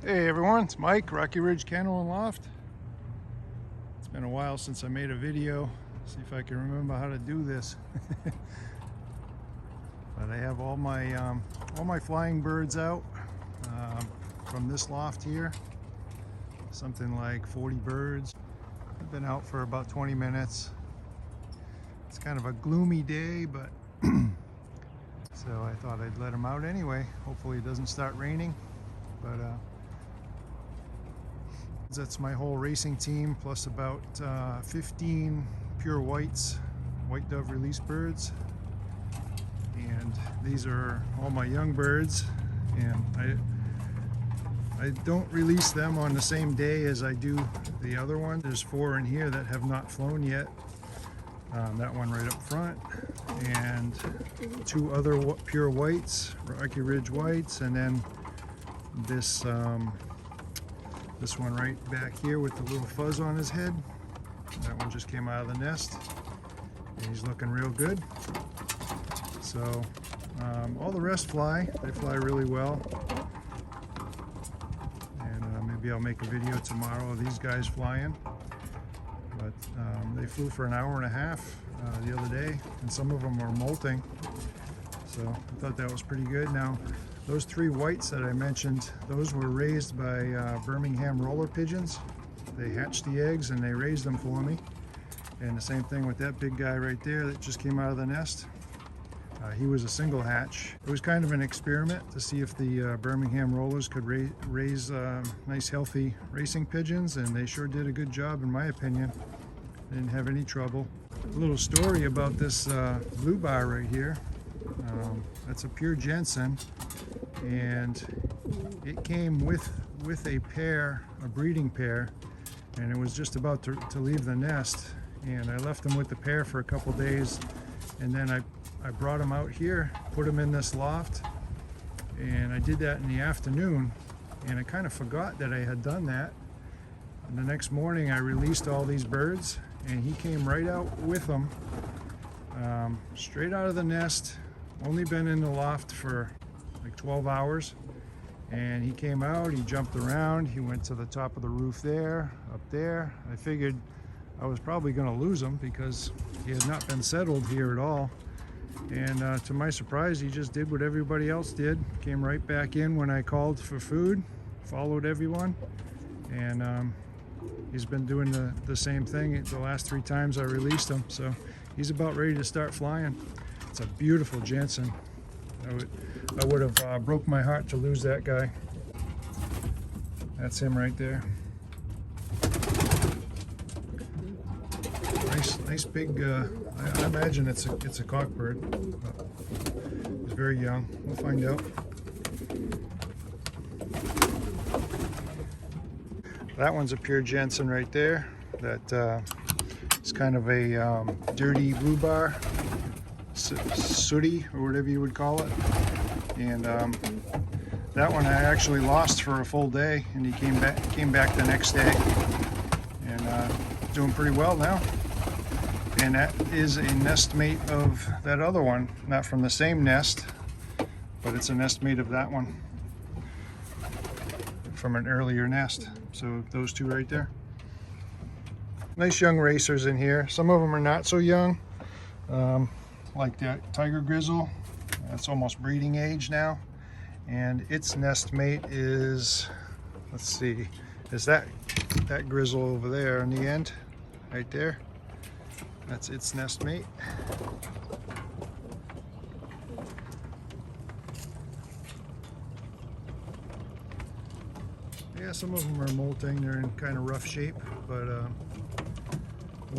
Hey everyone, it's Mike, Rocky Ridge Kennel and Loft. It's been a while since I made a video. See if I can remember how to do this. But I have all my flying birds out from this loft here. Something like 40 birds. I've been out for about 20 minutes. It's kind of a gloomy day, but so I thought I'd let them out anyway. Hopefully it doesn't start raining. But that's my whole racing team, plus about 15 pure whites, white dove release birds. And these are all my young birds, and I don't release them on the same day as I do the other one. There's 4 in here that have not flown yet. That one right up front, and 2 other pure whites, Rocky Ridge whites, and then this one right back here with the little fuzz on his head. That one just came out of the nest, and he's looking real good. So all the rest fly. They fly really well, and maybe I'll make a video tomorrow of these guys flying. But they flew for an hour and a half the other day, and some of them are molting, so I thought that was pretty good. Now, those 3 whites that I mentioned, those were raised by Birmingham roller pigeons. They hatched the eggs and they raised them for me. And the same thing with that big guy right there that just came out of the nest. He was a single hatch. It was kind of an experiment to see if the Birmingham rollers could raise nice healthy racing pigeons, and they sure did a good job in my opinion. They didn't have any trouble. A little story about this blue bar right here. That's a pure Jensen, and it came with a pair, a breeding pair, and it was just about to leave the nest, and I left them with the pair for a couple days, and then I brought them out here, put them in this loft, and I did that in the afternoon, and I kind of forgot that I had done that. And the next morning I released all these birds, and he came right out with them, straight out of the nest. Only been in the loft for like 12 hours, and he came out, he jumped around, he went to the top of the roof there, up there. I figured I was probably going to lose him because he had not been settled here at all. And to my surprise, he just did what everybody else did. Came right back in when I called for food, followed everyone, and he's been doing the same thing the last 3 times I released him. So he's about ready to start flying. It's a beautiful Jensen. I would have broke my heart to lose that guy. That's him right there. Nice big. I imagine it's a cockbird. He's very young. We'll find out. That one's a pure Jensen right there. That is kind of a dirty blue bar, sooty or whatever you would call it. And that one I actually lost for a full day, and he came back the next day, and doing pretty well now. And that is a nest mate of that other one, not from the same nest, but it's a nest mate of that one from an earlier nest. So those 2 right there. Nice young racers in here. Some of them are not so young, like that tiger grizzle. That's almost breeding age now, and its nest mate is, let's see, is that grizzle over there on the end, right there. That's its nest mate. Yeah, some of them are molting. They're in kind of rough shape, but the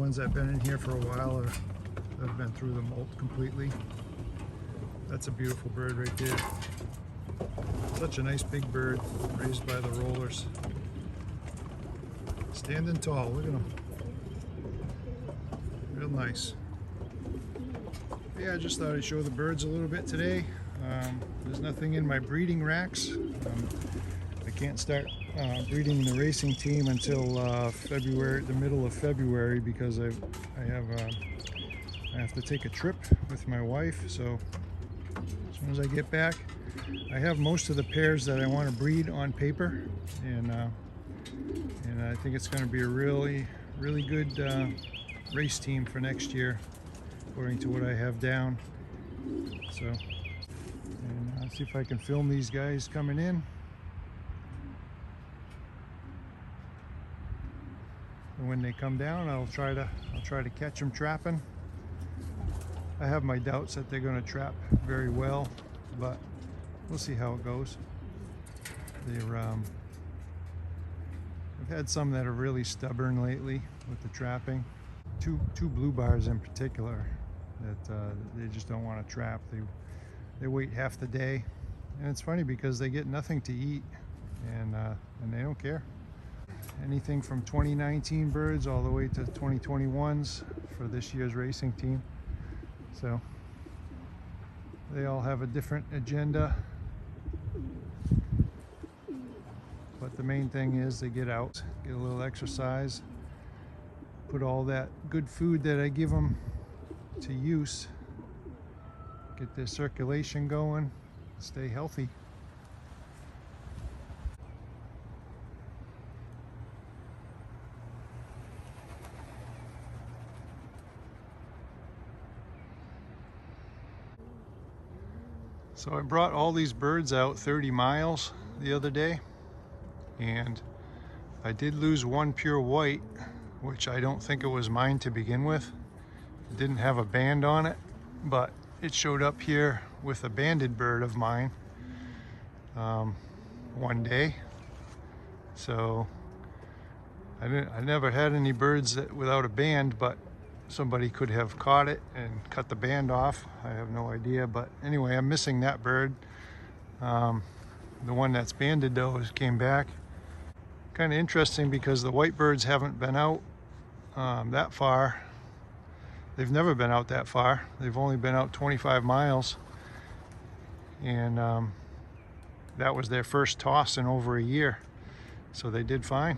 ones that have been in here for a while have been through the molt completely. That's a beautiful bird right there. Such a nice big bird, raised by the rollers. Standing tall, look at him. Real nice. Yeah, I just thought I'd show the birds a little bit today. There's nothing in my breeding racks. I can't start breeding the racing team until February, the middle of February, because I have to take a trip with my wife. So as soon as I get back. I have most of the pairs that I want to breed on paper, and I think it's going to be a really good race team for next year, according to what I have down. So, and let's see if I can film these guys coming in. And when they come down, I'll try to catch them trapping. I have my doubts that they're going to trap very well, but we'll see how it goes. I've had some that are really stubborn lately with the trapping. Two blue bars in particular that they just don't want to trap. They wait half the day, and it's funny because they get nothing to eat, and they don't care. Anything from 2019 birds all the way to 2021s for this year's racing team. So they all have a different agenda, but the main thing is they get out, get a little exercise, put all that good food that I give them to use, get their circulation going, stay healthy. So I brought all these birds out 30 miles the other day, and I did lose one pure white, which I don't think it was mine to begin with. It didn't have a band on it, but it showed up here with a banded bird of mine one day. So I never had any birds without a band, but somebody could have caught it and cut the band off. I have no idea, but anyway, I'm missing that bird. The one that's banded though came back. Kind of interesting because the white birds haven't been out that far. They've never been out that far. They've only been out 25 miles, and that was their first toss in over a year, so they did fine.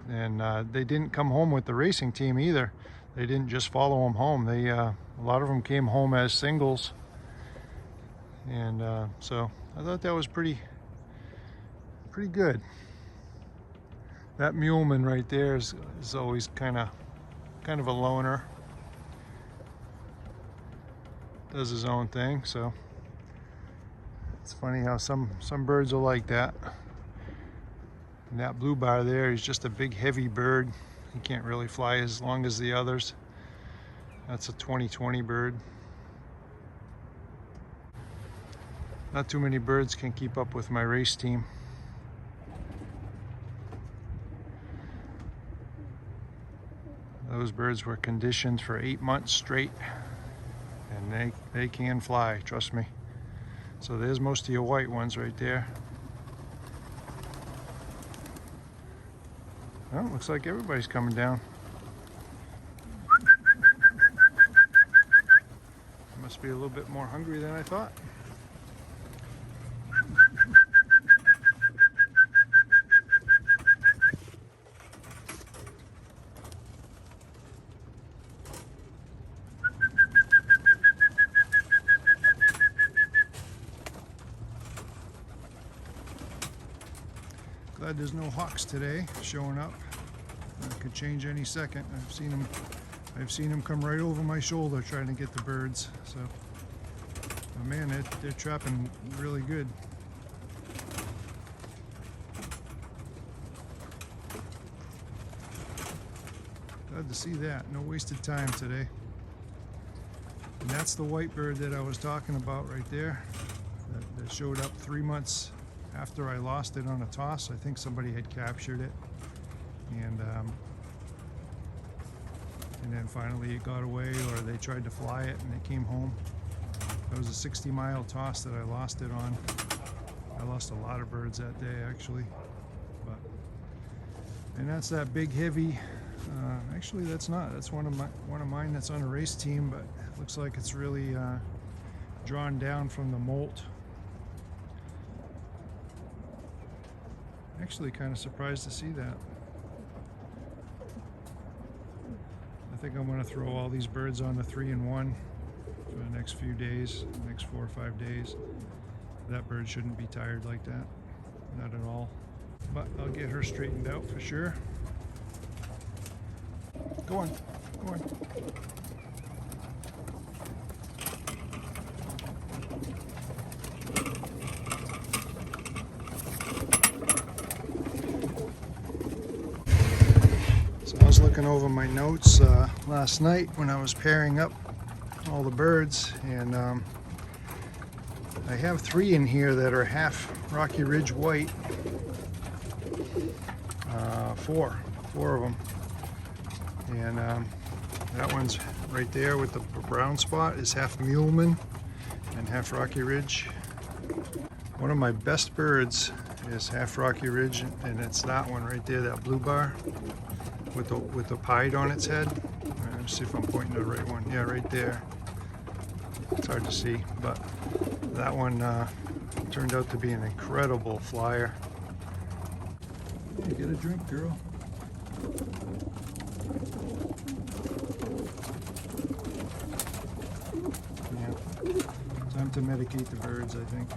They didn't come home with the racing team either. They didn't just follow them home. A lot of them came home as singles, and so I thought that was pretty good. That muleman right there is always kind of a loner. Does his own thing, so it's funny how some birds are like that. And that blue bar there is just a big heavy bird. He can't really fly as long as the others. That's a 2020 bird. Not too many birds can keep up with my race team. Those birds were conditioned for 8 months straight, and they can fly, trust me. So there's most of your white ones right there. Well, looks like everybody's coming down. Must be a little bit more hungry than I thought. Glad there's no hawks today showing up. That could change any second. I've seen them come right over my shoulder trying to get the birds. So, oh man, they're trapping really good. Glad to see that. No wasted time today. And that's the white bird that I was talking about right there. That showed up 3 months after I lost it on a toss. I think somebody had captured it, and then finally it got away, or they tried to fly it and it came home. That was a 60-mile toss that I lost it on. I lost a lot of birds that day actually, and that's that big heavy. Actually, that's one of mine that's on a race team, but it looks like it's really drawn down from the molt. Actually kind of surprised to see that. I think I'm going to throw all these birds on the 3-in-1. So the next few days, next 4 or 5 days. That bird shouldn't be tired like that, not at all. But I'll get her straightened out for sure. Go on, go on. So I was looking over my notes last night when I was pairing up all the birds, and I have 3 in here that are half Rocky Ridge white. 4 of them, and that one's right there with the brown spot is half Muleman and half Rocky Ridge. One of my best birds is half Rocky Ridge, and it's that one right there, that blue bar with the pied on its head. Let me see if I'm pointing to the right one. Yeah, right there. It's hard to see, but that one turned out to be an incredible flyer. Hey, get a drink, girl. Yeah, time to medicate the birds, I think.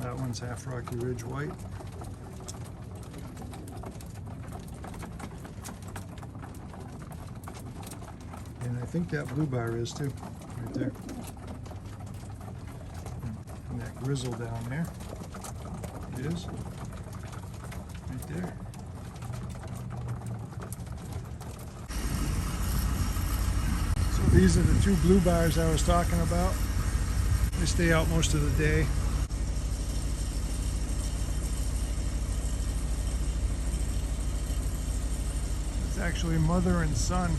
That one's half Rocky Ridge white. And I think that blue bar is too, right there. And that grizzle down there is right there. So these are the 2 blue bars I was talking about. They stay out most of the day. It's actually mother and son,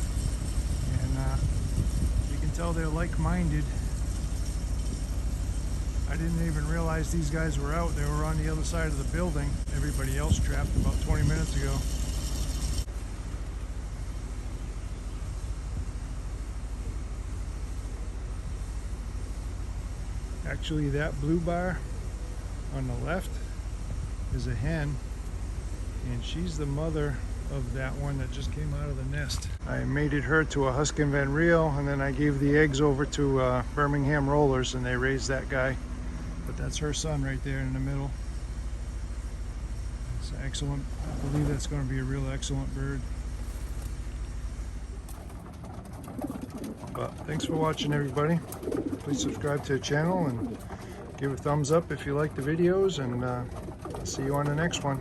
and you can tell they're like-minded. I didn't even realize these guys were out. They were on the other side of the building. Everybody else trapped about 20 minutes ago. Actually, that blue bar on the left is a hen, and she's the mother of that one that just came out of the nest. I mated her to a Husky Van Riel, and then I gave the eggs over to Birmingham Rollers, and they raised that guy. But that's her son right there in the middle. It's excellent. I believe that's going to be a real excellent bird. But thanks for watching, everybody. Please subscribe to the channel and give a thumbs up if you like the videos, and I'll see you on the next one.